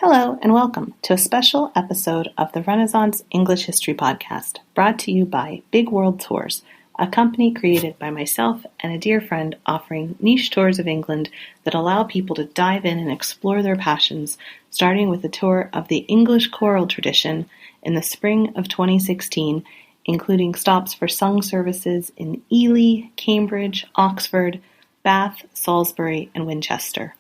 Hello and welcome to a special episode of the Renaissance English History Podcast, brought to you by Big World Tours, a company created by myself and a dear friend offering niche tours of England that allow people to dive in and explore their passions, starting with a tour of the English choral tradition in the spring of 2016, including stops for sung services in Ely, Cambridge, Oxford, Bath, Salisbury, and Winchester.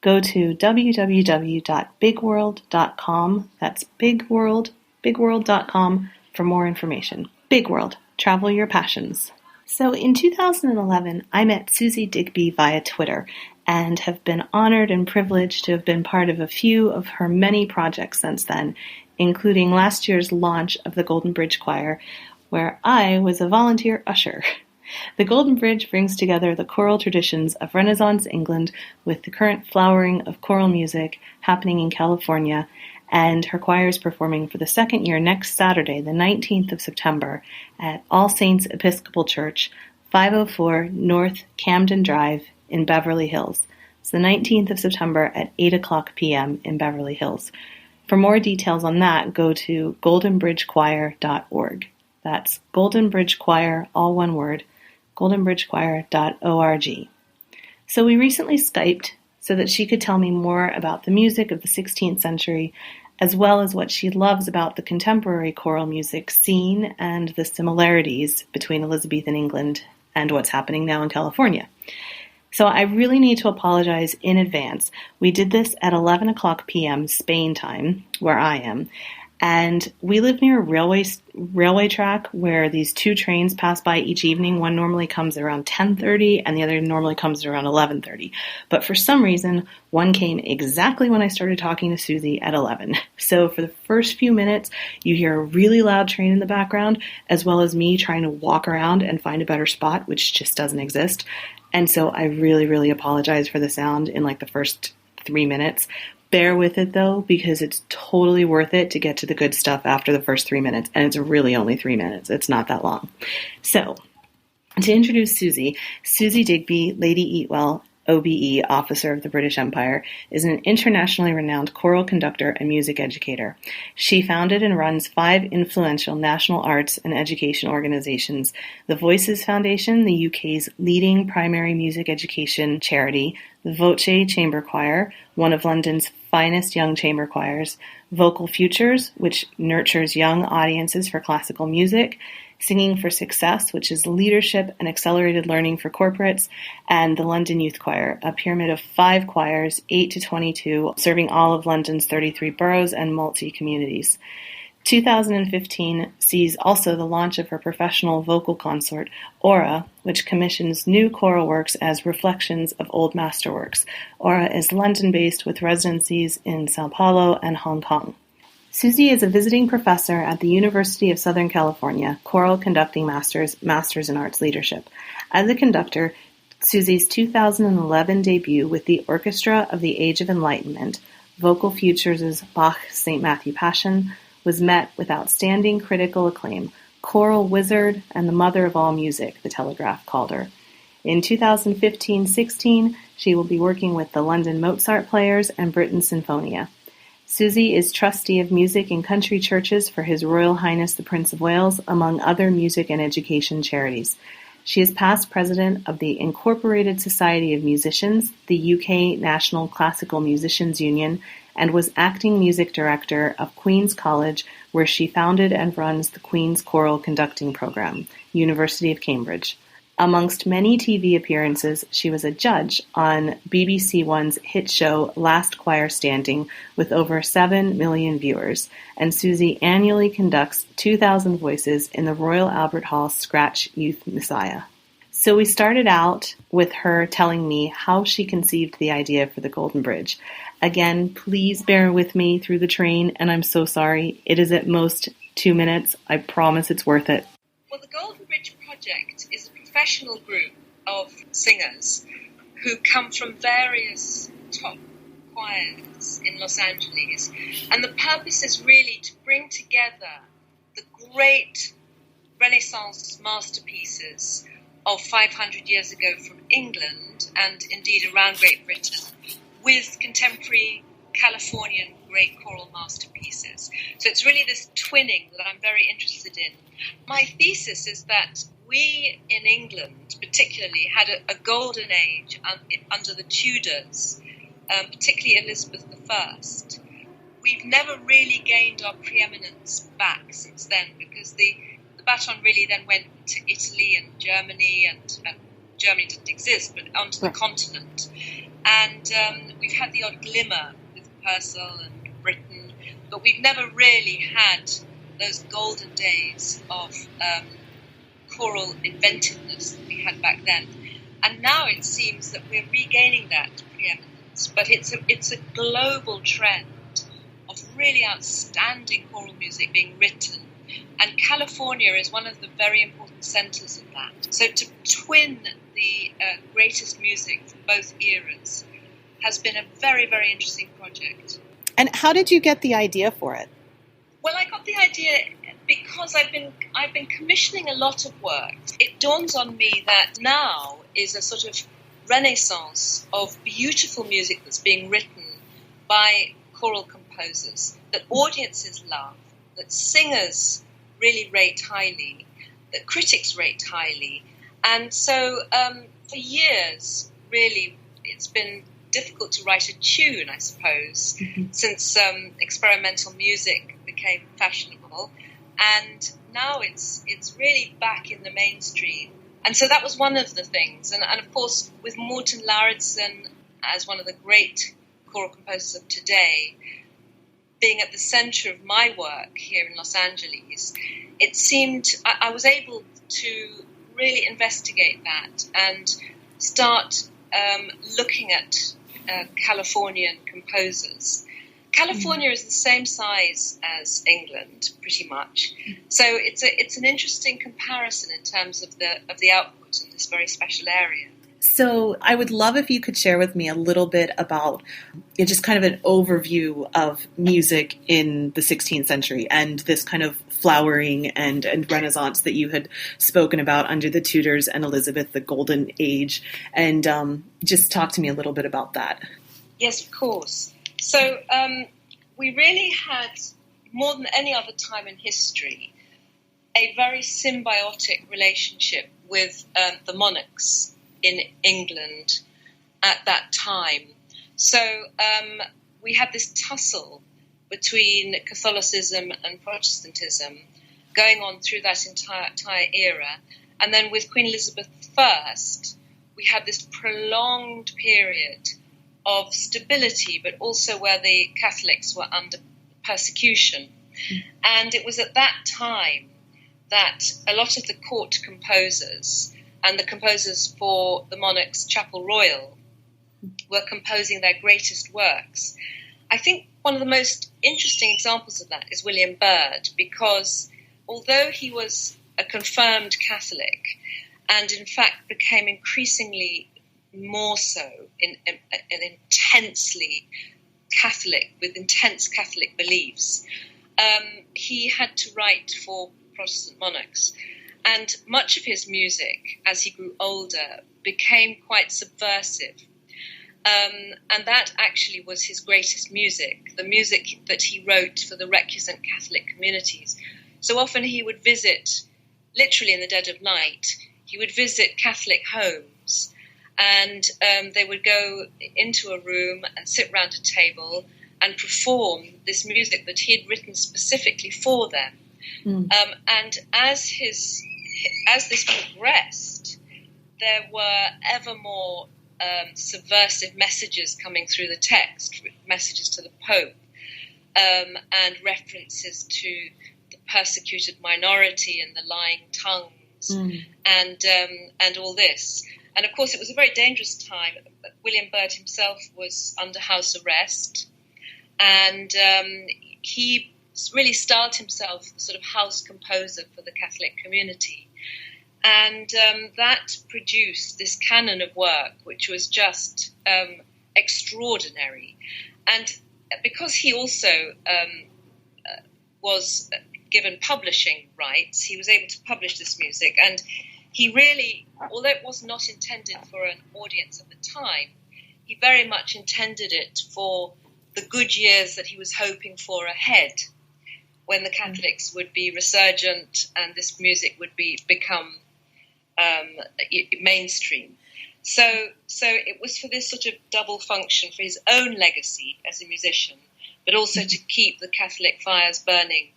Go to www.bigworld.com, that's bigworld.com for more information. Big World, travel your passions. So in 2011, I met Suzi Digby via Twitter and have been honored and privileged to have been part of a few of her many projects since then, including last year's launch of the Golden Bridge Choir, where I was a volunteer usher. The Golden Bridge brings together the choral traditions of Renaissance England with the current flowering of choral music happening in California, and her choir is performing for the second year next Saturday, the 19th of September, at All Saints Episcopal Church, 504 North Camden Drive in Beverly Hills. It's the 19th of September at 8 o'clock p.m. in Beverly Hills. For more details on that, go to goldenbridgechoir.org. That's Golden Bridge Choir, all one word, goldenbridgechoir.org. So we recently Skyped so that she could tell me more about the music of the 16th century, as well as what she loves about the contemporary choral music scene and the similarities between Elizabethan England and what's happening now in California. So I really need to apologize in advance. We did this at 11 o'clock p.m. Spain time, where I am, and we live near a railway track where these two trains pass by each evening. One normally comes around 10:30 and the other normally comes around 11:30. But for some reason, one came exactly when I started talking to Suzi at 11. So for the first few minutes, you hear a really loud train in the background, as well as me trying to walk around and find a better spot, which just doesn't exist. And so I really apologize for the sound in like the first 3 minutes. Bear with it, though, because it's totally worth it to get to the good stuff after the first 3 minutes, and it's really only 3 minutes. It's not that long. So, to introduce Suzi, Suzi Digby, Lady Eatwell, OBE, Officer of the British Empire, is an internationally renowned choral conductor and music educator. She founded and runs 5 influential national arts and education organizations: the Voices Foundation, the UK's leading primary music education charity; the Voce Chamber Choir, one of London's finest young chamber choirs; Vocal Futures, which nurtures young audiences for classical music; Singing for Success, which is leadership and accelerated learning for corporates; and the London Youth Choir, a pyramid of 5 choirs, 8 to 22, serving all of London's 33 boroughs and multi-communities. 2015 sees also the launch of her professional vocal consort, Aura, which commissions new choral works as reflections of old masterworks. Aura is London-based with residencies in Sao Paulo and Hong Kong. Suzi is a visiting professor at the University of Southern California, Choral Conducting Masters in Arts Leadership. As a conductor, Suzi's 2011 debut with the Orchestra of the Age of Enlightenment, Vocal Futures' Bach's St. Matthew Passion, was met with outstanding critical acclaim. Choral wizard and the mother of all music, the Telegraph called her. In 2015-16, she will be working with the London Mozart Players and Britten Sinfonia. Suzi is trustee of music in country churches for His Royal Highness the Prince of Wales, among other music and education charities. She is past president of the Incorporated Society of Musicians, the UK National Classical Musicians Union, and was acting music director of Queen's College, where she founded and runs the Queen's Choral Conducting Program, University of Cambridge. Amongst many TV appearances, she was a judge on BBC One's hit show Last Choir Standing with over 7 million viewers, and Suzi annually conducts 2,000 voices in the Royal Albert Hall Scratch Youth Messiah. So we started out with her telling me how she conceived the idea for the Golden Bridge. Again, please bear with me through the train, and I'm so sorry. It is at most 2 minutes. I promise it's worth it. Well, the Golden Bridge Project is a professional group of singers who come from various top choirs in Los Angeles, and the purpose is really to bring together the great Renaissance masterpieces of 500 years ago from England and indeed around Great Britain with contemporary Californian great choral masterpieces. So it's really this twinning that I'm very interested in. My thesis is that we in England particularly had a golden age under the Tudors, particularly Elizabeth I. We've never really gained our preeminence back since then, because the baton really then went to Italy and Germany, and Germany didn't exist, but onto the continent. And we've had the odd glimmer with Purcell and Britain, but we've never really had those golden days of choral inventiveness that we had back then. And now it seems that we're regaining that preeminence, but it's a global trend of really outstanding choral music being written. And California is one of the very important centres of that. So to twin the greatest music from both eras has been a very, very interesting project. And how did you get the idea for it? Well, I got the idea because I've been commissioning a lot of work. It dawns on me that now is a sort of renaissance of beautiful music that's being written by choral composers, that audiences love, that singers really rate highly, that critics rate highly. And so for years, really, it's been difficult to write a tune, I suppose, since experimental music became fashionable. And now it's really back in the mainstream. And so that was one of the things. And of course, with Morten Lauridsen as one of the great choral composers of today, being at the centre of my work here in Los Angeles, it seemed I was able to really investigate that and start looking at Californian composers. California is the same size as England, pretty much. So it's an interesting comparison in terms of the output in this very special area. So I would love if you could share with me a little bit about just kind of an overview of music in the 16th century and this kind of flowering and Renaissance that you had spoken about under the Tudors and Elizabeth, the Golden Age, and just talk to me a little bit about that. Yes, of course. So we really had, more than any other time in history, a very symbiotic relationship with the monarchs in England at that time. So we had this tussle between Catholicism and Protestantism going on through that entire era. And then with Queen Elizabeth I, we had this prolonged period of stability, but also where the Catholics were under persecution. And it was at that time that a lot of the court composers and the composers for the monarch's Chapel Royal were composing their greatest works. I think one of the most interesting examples of that is William Byrd, because although he was a confirmed Catholic and in fact became increasingly more so an intensely Catholic, with intense Catholic beliefs, he had to write for Protestant monarchs. And much of his music, as he grew older, became quite subversive. And that actually was his greatest music, the music that he wrote for the recusant Catholic communities. So often he would visit, literally in the dead of night, he would visit Catholic homes, and they would go into a room and sit round a table and perform this music that he had written specifically for them. And as this progressed, there were ever more subversive messages coming through the text, messages to the Pope, and references to the persecuted minority and the lying tongues, and all this. And of course, it was a very dangerous time. William Byrd himself was under house arrest, and he really styled himself the sort of house composer for the Catholic community. And that produced this canon of work, which was just extraordinary. And because he also was given publishing rights, he was able to publish this music. And he really, although it was not intended for an audience at the time, he very much intended it for the good years that he was hoping for ahead, when the Catholics would be resurgent and this music would become mainstream. So it was for this sort of double function, for his own legacy as a musician, but also to keep the Catholic fires burning.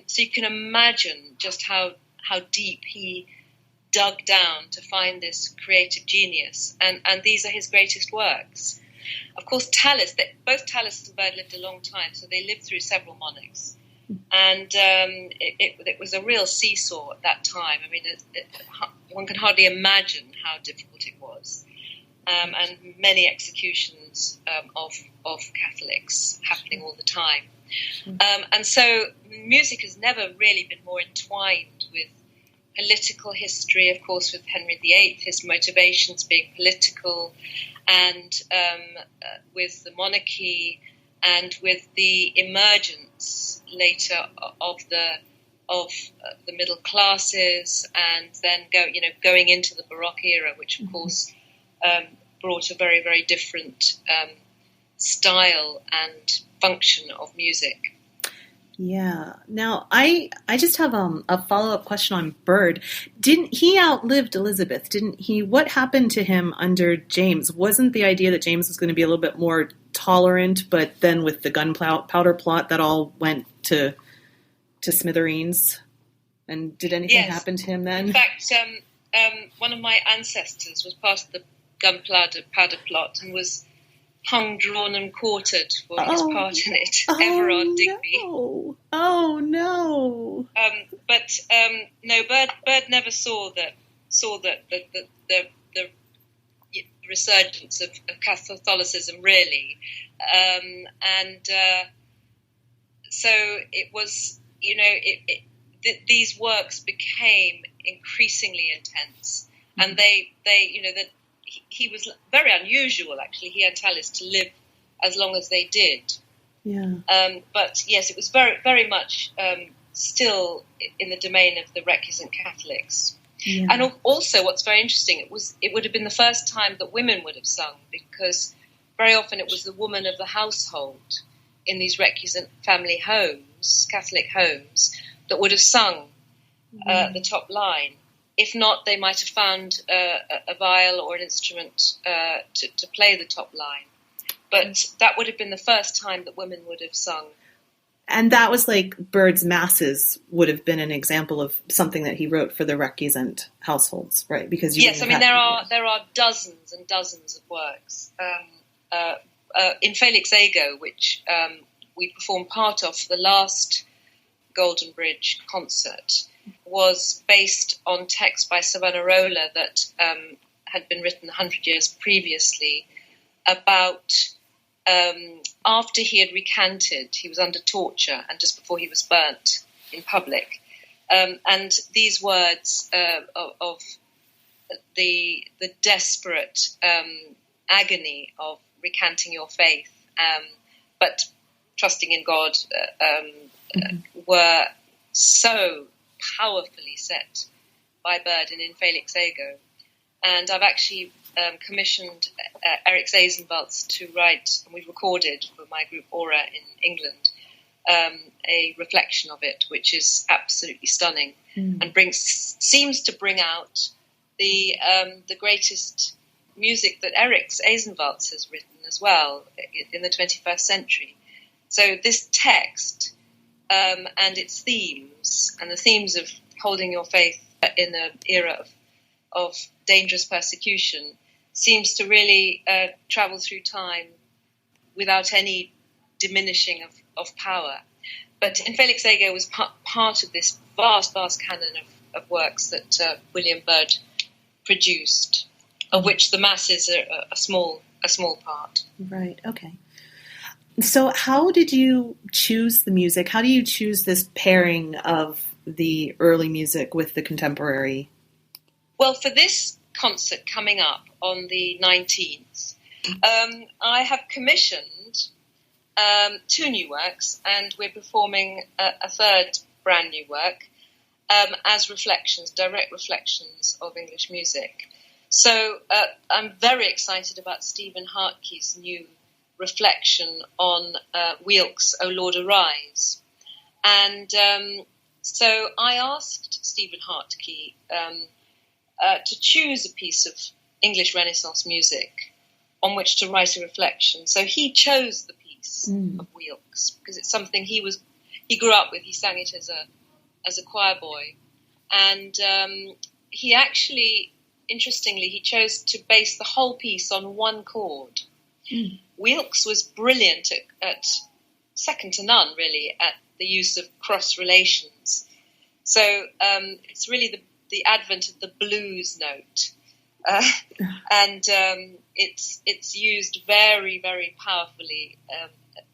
So you can imagine just how deep he dug down to find this creative genius, and these are his greatest works. Of course, both Tallis and Byrd lived a long time, so they lived through several monarchs, and it was a real seesaw at that time. I mean, one can hardly imagine how difficult it was, and many executions of Catholics happening all the time. And so music has never really been more entwined with political history, of course, with Henry VIII, his motivations being political, and with the monarchy, and with the emergence later of the middle classes, and then going into the Baroque era, which of course brought a very, very different style and function of music. Yeah. Now, I just have a follow-up question on Byrd. He outlived Elizabeth, didn't he? What happened to him under James? Wasn't the idea that James was going to be a little bit more tolerant, but then with the gunpowder plot, that all went to smithereens? And did anything happen to him then? In fact, one of my ancestors was part of the gunpowder plot and was hung, drawn and quartered for his part in it, Everard Digby. Oh no! But no, Byrd never saw the resurgence of Catholicism, really, and so it was. These works became increasingly intense, and they that. He was very unusual, actually. He and Tallis to live as long as they did. Yeah. But yes, it was very, very much still in the domain of the recusant Catholics. Yeah. And also, what's very interesting, it would have been the first time that women would have sung, because very often it was the woman of the household in these recusant family homes, Catholic homes, that would have sung the top line. If not, they might have found a viol or an instrument to play the top line. But that would have been the first time that women would have sung. And that was like Byrd's Masses would have been an example of something that he wrote for the recusant households, right? Because yes, I mean there are dozens and dozens of works. In Felix Ego, which we performed part of for the last Golden Bridge concert, was based on text by Savonarola that had been written 100 years previously about after he had recanted. He was under torture and just before he was burnt in public. And these words of the desperate agony of recanting your faith, but trusting in God, were so powerfully set by Byrd in Felix Ego. And I've actually commissioned Eric Zeisenwalz to write, and we've recorded for my group Aura in England, a reflection of it, which is absolutely stunning and seems to bring out the greatest music that Eric Zeisenwalz has written as well in the 21st century. So this text and its themes, and the themes of holding your faith in an era of dangerous persecution, seems to really travel through time without any diminishing of power. But in Felix Ego was part of this vast canon of works that William Byrd produced, of which the Masses are a small part. Right, okay. So how did you choose the music? How do you choose this pairing of the early music with the contemporary? Well, for this concert coming up on the 19th, I have commissioned 2 new works, and we're performing a third brand new work as reflections, direct reflections of English music. So I'm very excited about Stephen Hartke's new reflection on Wilkes' O Lord Arise. And so I asked Stephen Hartke to choose a piece of English Renaissance music on which to write a reflection. So he chose the piece of Wilkes because it's something he grew up with. He sang it as a choir boy, and he actually, interestingly, he chose to base the whole piece on one chord. Wilkes was brilliant at second to none, really, at the use of cross relations. So it's really the advent of the blues note. And it's used very, very powerfully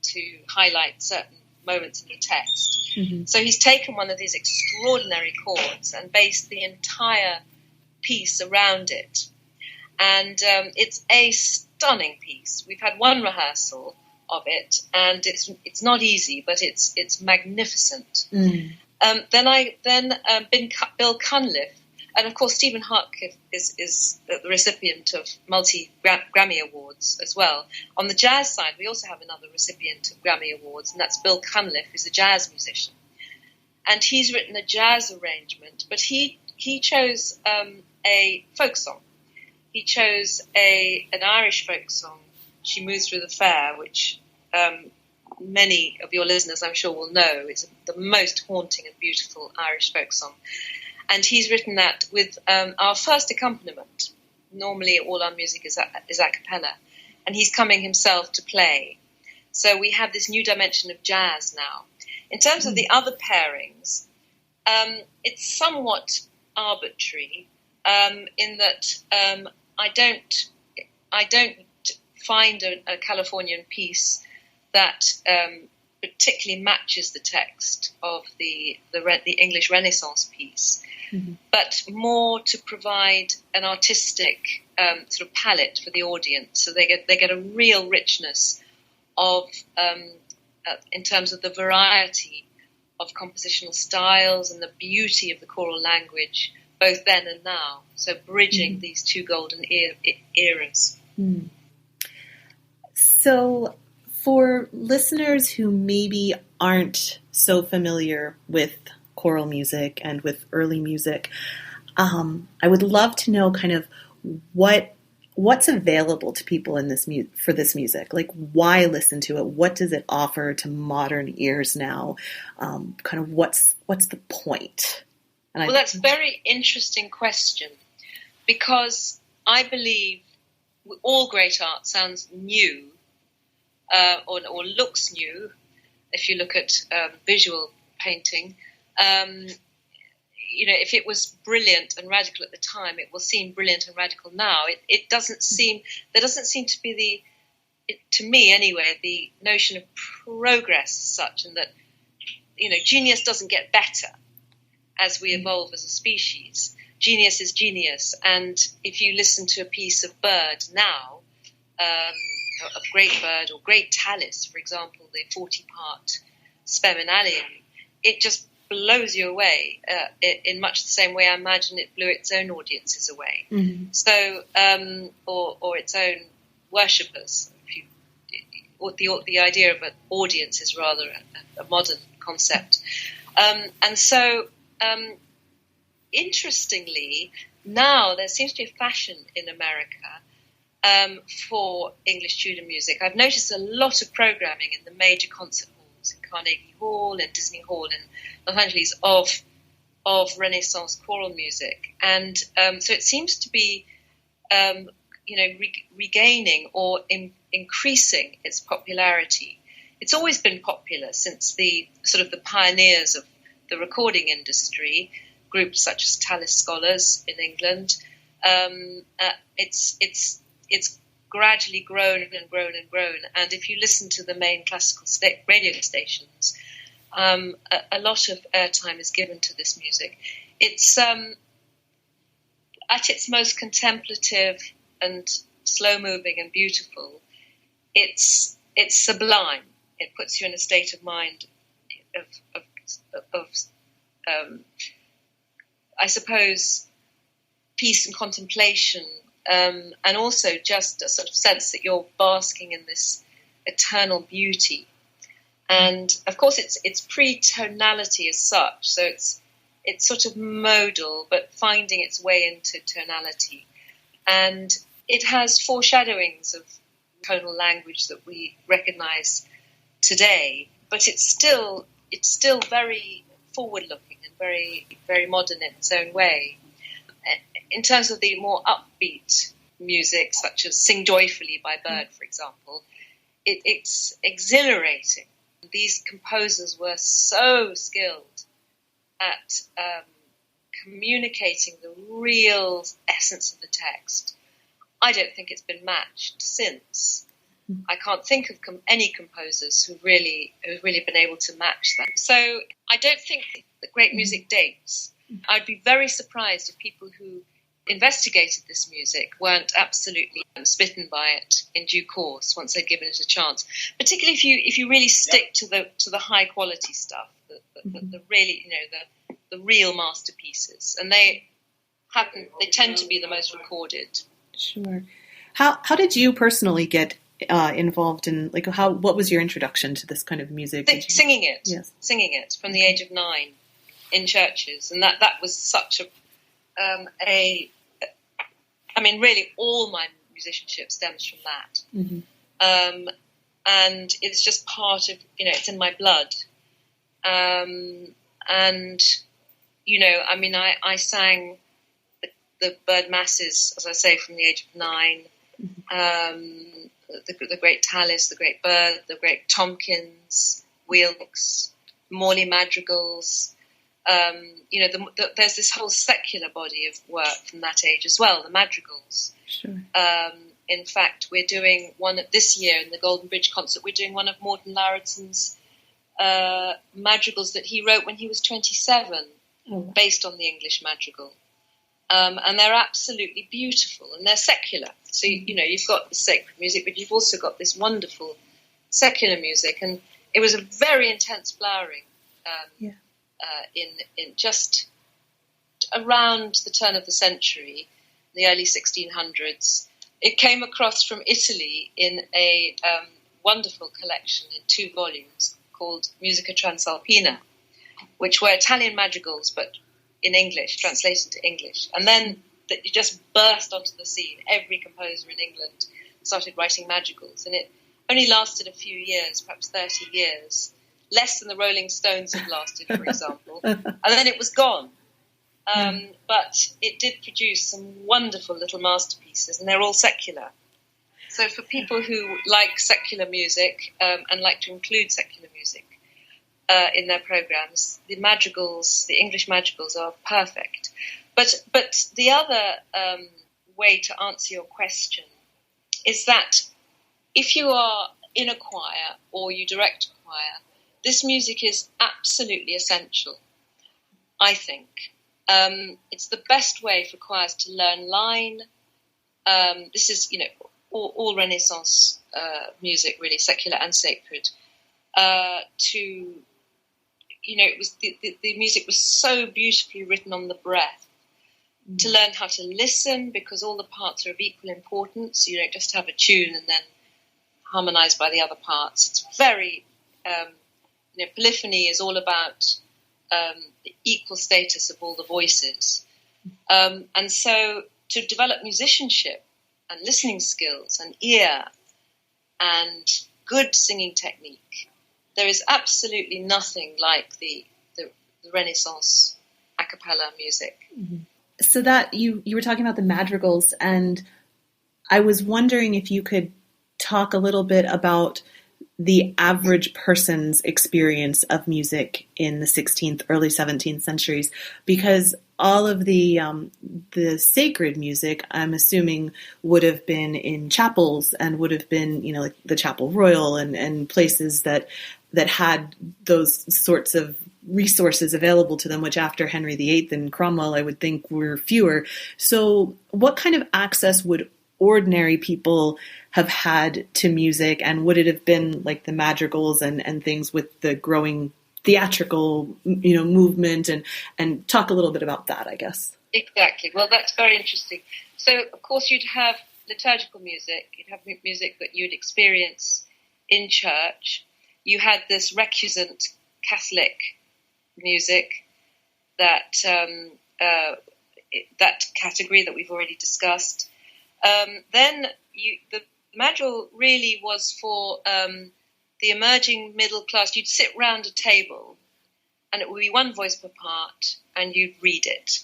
to highlight certain moments in the text. Mm-hmm. So he's taken one of these extraordinary chords and based the entire piece around it. And it's a stunning piece. We've had one rehearsal of it, and it's not easy, but it's magnificent. Then Bill Cunliffe. And, of course, Stephen Hartke is the recipient of multi-Grammy Awards as well. On the jazz side, we also have another recipient of Grammy Awards, and that's Bill Cunliffe, who's a jazz musician. And he's written a jazz arrangement, but he chose a folk song. He chose an Irish folk song, She Moves Through the Fair, which many of your listeners, I'm sure, will know. It's the most haunting and beautiful Irish folk song. And he's written that with our first accompaniment. Normally all our music is a cappella. And he's coming himself to play. So we have this new dimension of jazz now. In terms of the other pairings, it's somewhat arbitrary in that I don't find a Californian piece that particularly matches the text of the English Renaissance piece, but more to provide an artistic sort of palette for the audience, so they get a real richness of in terms of the variety of compositional styles and the beauty of the choral language, both then and now. So bridging these two golden eras. So, for listeners who maybe aren't so familiar with choral music and with early music, I would love to know kind of what's available to people in this for this music. Like, why listen to it? What does it offer to modern ears now? Kind of what's the point? Well, that's a very interesting question, because I believe all great art sounds new. Or looks new, if you look at visual painting. If it was brilliant and radical at the time, it will seem brilliant and radical now. It doesn't seem, there doesn't seem to be to me anyway, the notion of progress as such, and that, genius doesn't get better as we evolve as a species. Genius is genius, and if you listen to a piece of Byrd now, of Great Byrd or Great Tallis, for example, the 40-part Speminalium, it just blows you away in much the same way I imagine it blew its own audiences away. Mm-hmm. So, or its own worshippers. The idea of an audience is rather a modern concept. And so, interestingly, now there seems to be a fashion in America for English Tudor music. I've noticed a lot of programming in the major concert halls, in Carnegie Hall and Disney Hall in Los Angeles, of Renaissance choral music. And so it seems to be, regaining or increasing its popularity. It's always been popular since the pioneers of the recording industry, groups such as Tallis Scholars in England. It's gradually grown and grown and grown. And if you listen to the main classical radio stations, a lot of airtime is given to this music. It's at its most contemplative and slow-moving and beautiful. It's sublime. It puts you in a state of mind of I suppose, peace and contemplation. And also just a sort of sense that you're basking in this eternal beauty. And of course, it's pre-tonality as such, so it's sort of modal, but finding its way into tonality. And it has foreshadowings of tonal language that we recognise today, but it's still very forward-looking and very, very modern in its own way. In terms of the more upbeat music, such as Sing Joyfully by Byrd, for example, it's exhilarating. These composers were so skilled at communicating the real essence of the text. I don't think it's been matched since. I can't think of any composers who've really been able to match that. So I don't think that great music dates. I'd be very surprised if people who investigated this music weren't absolutely smitten by it in due course once they'd given it a chance. Particularly if you really stick to the high quality stuff, the really the real masterpieces, and they tend to be the most recorded. Sure. How did you personally get involved in, what was your introduction to this kind of music? Singing it. Yes. Singing it from the age of 9 in churches, and that was such really all my musicianship stems from that. Mm-hmm. And it's just part of, it's in my blood. I sang the Byrd masses, as I say, from the age of 9. Mm-hmm. The great Tallis, the great Byrd, the great Tompkins, Wilkes, Morley madrigals. There's this whole secular body of work from that age as well, the madrigals. Sure. In fact, we're doing one this year in the Golden Bridge concert. We're doing one of Morton Larratson's madrigals that he wrote when he was 27, based on the English madrigal. And they're absolutely beautiful, and they're secular. So, you've got the sacred music, but you've also got this wonderful secular music. And it was a very intense flowering in just around the turn of the century, the early 1600s. It came across from Italy in a wonderful collection in 2 volumes called Musica Transalpina, which were Italian madrigals, but in English, translated to English. And then it just burst onto the scene. Every composer in England started writing madrigals, and it only lasted a few years, perhaps 30 years, less than the Rolling Stones had lasted, for example. And then it was gone. But it did produce some wonderful little masterpieces, and they're all secular. So for people who like secular music and like to include secular music in their programs, the English madrigals are perfect. But the other way to answer your question is that if you are in a choir or you direct a choir, this music is absolutely essential, I think. It's the best way for choirs to learn line. This is, all Renaissance music, really, secular and sacred. It was the music was so beautifully written on the breath. To learn how to listen, because all the parts are of equal importance. You don't just have a tune and then harmonise by the other parts. It's very, polyphony is all about the equal status of all the voices. And so to develop musicianship and listening skills and ear and good singing technique, there is absolutely nothing like the Renaissance a cappella music. Mm-hmm. So that you were talking about the madrigals, and I was wondering if you could talk a little bit about the average person's experience of music in the 16th, early 17th centuries, because all of the sacred music, I'm assuming, would have been in chapels and would have been, like the Chapel Royal and places that had those sorts of resources available to them, which after Henry VIII and Cromwell, I would think were fewer. So what kind of access would ordinary people have had to music, and would it have been like the madrigals and things with the growing theatrical, movement, and talk a little bit about that, I guess. Exactly. Well, that's very interesting. So, of course, you'd have liturgical music. You'd have music that you'd experience in church. You had this recusant Catholic music, that category that we've already discussed. Then the madrigal really was for the emerging middle class. You'd sit round a table, and it would be one voice per part, and you'd read it,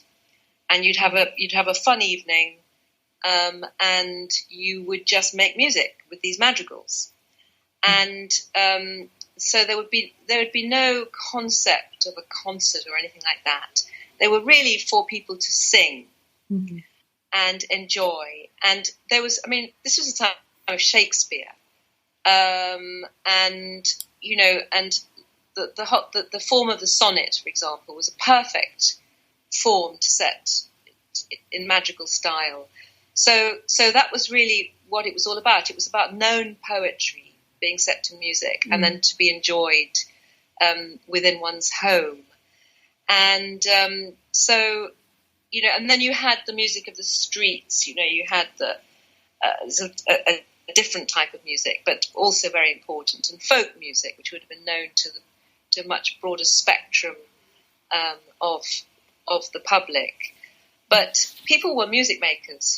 and you'd have a fun evening, and you would just make music with these madrigals, and so there would be no concept of a concert or anything like that. They were really for people to sing and enjoy. And there was, this was a time of Shakespeare, and the form of the sonnet, for example, was a perfect form to set in madrigal style. So that was really what it was all about. It was about known poetry being set to music and then to be enjoyed within one's home. And so, and then you had the music of the streets. You had a different type of music, but also very important, and folk music, which would have been known to a much broader spectrum of the public. But people were music makers,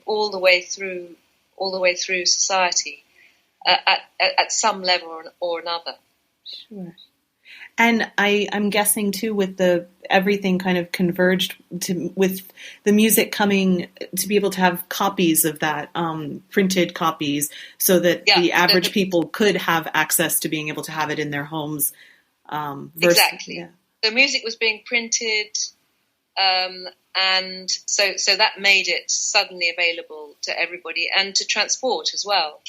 all the way through society. At some level or another. Sure. And I'm guessing too, with everything kind of converged with the music coming to be able to have copies of that, printed copies, so that the average people could have access to being able to have it in their homes. Exactly. Yeah. The music was being printed, and so that made it suddenly available to everybody and to transport as well.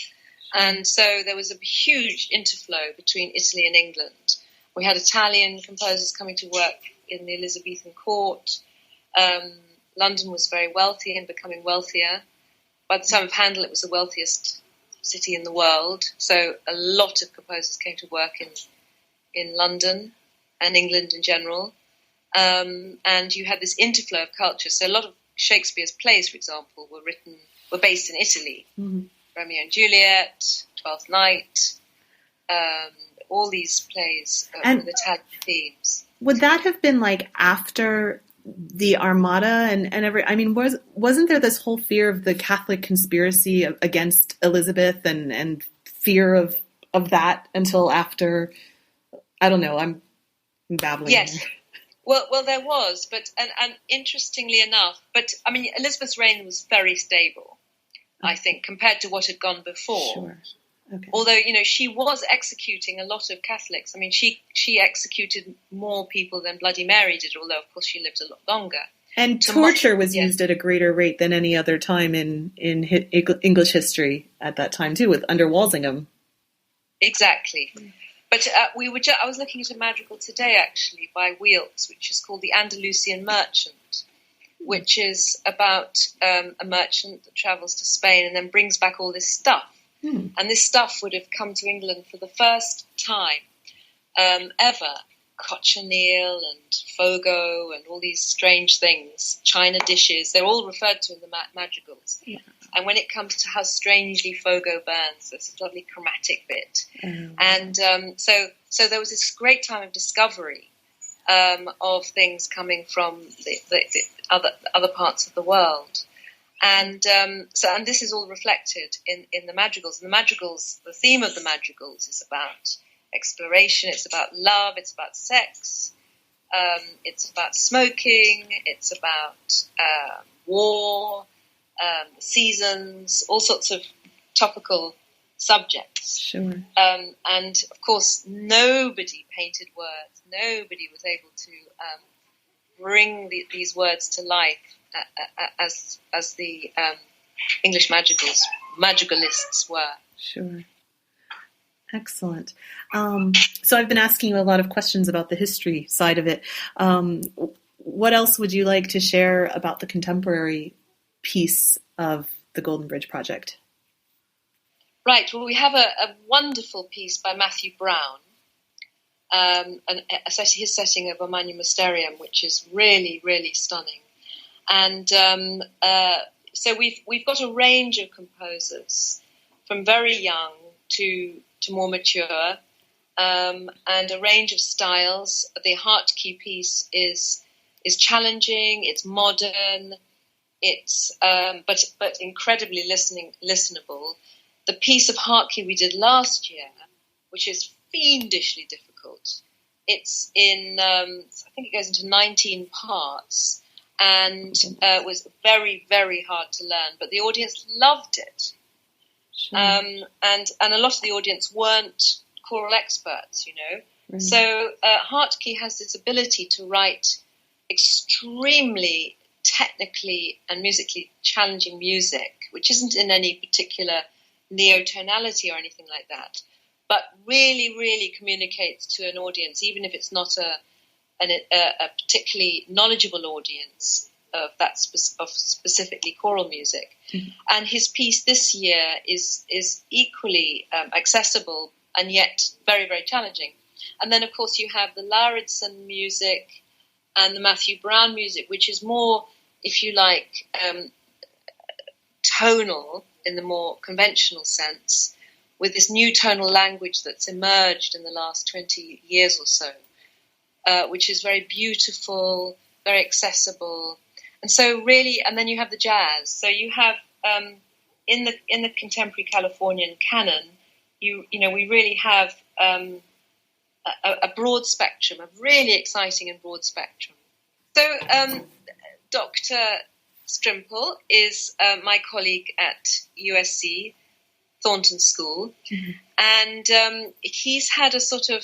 And so there was a huge interflow between Italy and England. We had Italian composers coming to work in the Elizabethan court. London was very wealthy and becoming wealthier. By the time of Handel, it was the wealthiest city in the world. So a lot of composers came to work in London and England in general. And you had this interflow of culture. So a lot of Shakespeare's plays, for example, were based in Italy. Mm-hmm. Romeo and Juliet, Twelfth Night, all these plays with Italian themes. Would that have been like after the Armada and wasn't there this whole fear of the Catholic conspiracy against Elizabeth and fear of that until after? I don't know. I'm babbling. Yes. Well, there was, but and interestingly enough, Elizabeth's reign was very stable, I think, compared to what had gone before. Sure. Okay. Although, she was executing a lot of Catholics. She executed more people than Bloody Mary did, although, of course, she lived a lot longer. And torture was used at a greater rate than any other time in English history at that time, too, under Walsingham. Exactly. But I was looking at a madrigal today, actually, by Weelkes, which is called The Andalusian Merchant, which is about a merchant that travels to Spain and then brings back all this stuff. And this stuff would have come to England for the first time ever. Cochineal and fogo and all these strange things, china dishes, they're all referred to in the madrigals. Yeah. And when it comes to how strangely fogo burns, there's a lovely chromatic bit. And so there was this great time of discovery of things coming from the other parts of the world. And this is all reflected in the madrigals. And the madrigals, the theme of the madrigals is about exploration, it's about love, it's about sex, it's about smoking, it's about war, seasons, all sorts of topical subjects. Sure. And of course, nobody painted words. Nobody was able to bring these words to life as the English madrigalists were. Sure. Excellent. So I've been asking you a lot of questions about the history side of it. What else would you like to share about the contemporary piece of the Golden Bridge Project? Right. Well, we have a wonderful piece by Matthew Brown, his setting of Omnium Mysterium, which is really, really stunning. And so we've got a range of composers from very young to more mature, and a range of styles. The Hartke piece is challenging. It's modern. It's but incredibly listenable. The piece of Hartke we did last year, which is fiendishly difficult. It's in I think it goes into 19 parts, and was very, very hard to learn. But the audience loved it, sure. And a lot of the audience weren't choral experts, you know. Right. So Hartke has this ability to write extremely technically and musically challenging music, which isn't in any particular neotonality or anything like that, but really, really communicates to an audience, even if it's not a particularly knowledgeable audience of specifically choral music. Mm-hmm. And his piece this year is equally accessible and yet very, very challenging. And then, of course, you have the Lauridsen music and the Matthew Brown music, which is more, if you like, tonal in the more conventional sense, with this new tonal language that's emerged in the last 20 years or so, which is very beautiful, very accessible. And so really, and then you have the jazz. So you have, in the contemporary Californian canon, you know, we really have a broad spectrum, a really exciting and broad spectrum. So Dr. Strimple is my colleague at USC, Thornton School, mm-hmm. and he's had a sort of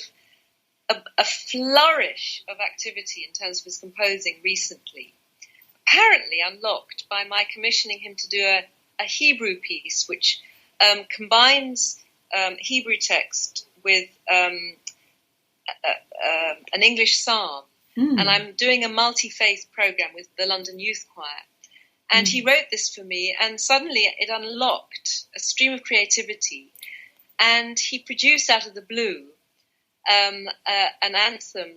a flourish of activity in terms of his composing recently, apparently unlocked by my commissioning him to do a Hebrew piece, which combines Hebrew text with an English psalm. Mm. And I'm doing a multi-faith program with the London Youth Choir. And he wrote this for me, and suddenly it unlocked a stream of creativity. And he produced out of the blue an anthem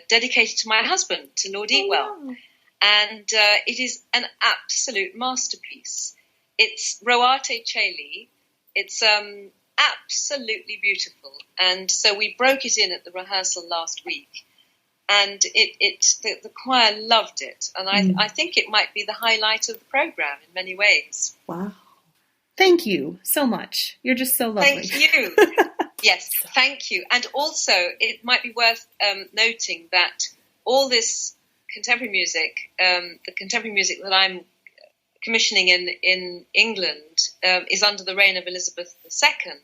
dedicated to my husband, to Lord Eatwell. Wow. And it is an absolute masterpiece. It's Roate Celi. It's absolutely beautiful. And so we broke it in at the rehearsal last week. And the choir loved it. And I think it might be the highlight of the program in many ways. Wow. Thank you so much. You're just so lovely. Thank you. Yes, thank you. And also, it might be worth noting that all this contemporary music, the contemporary music that I'm commissioning in England, is under the reign of Elizabeth II.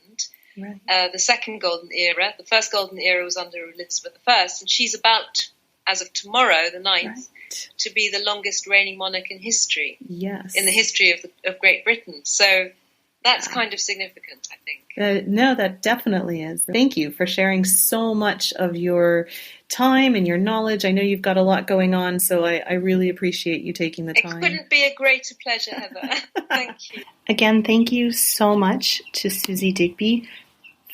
Right. The second golden era. The first golden era was under Elizabeth I, and she's about, as of tomorrow, the 9th, right, to be the longest reigning monarch in history. Yes, in the history of Great Britain. So that's kind of significant, I think. No, that definitely is. Thank you for sharing so much of your time and your knowledge. I know you've got a lot going on, so I really appreciate you taking the time. It couldn't be a greater pleasure, Heather. Thank you. Again, thank you so much to Suzi Digby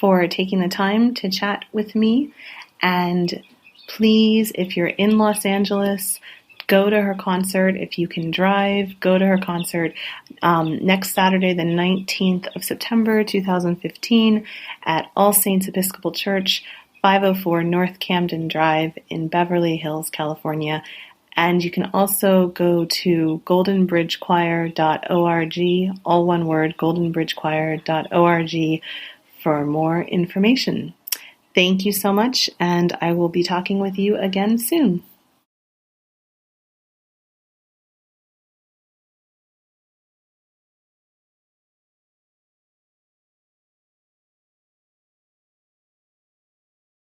for taking the time to chat with me. And please, if you're in Los Angeles, go to her concert. If you can drive, go to her concert next Saturday, the 19th of September, 2015, at All Saints Episcopal Church, 504 North Camden Drive in Beverly Hills, California. And you can also go to goldenbridgechoir.org, all one word, goldenbridgechoir.org, for more information. Thank you so much, and I will be talking with you again soon.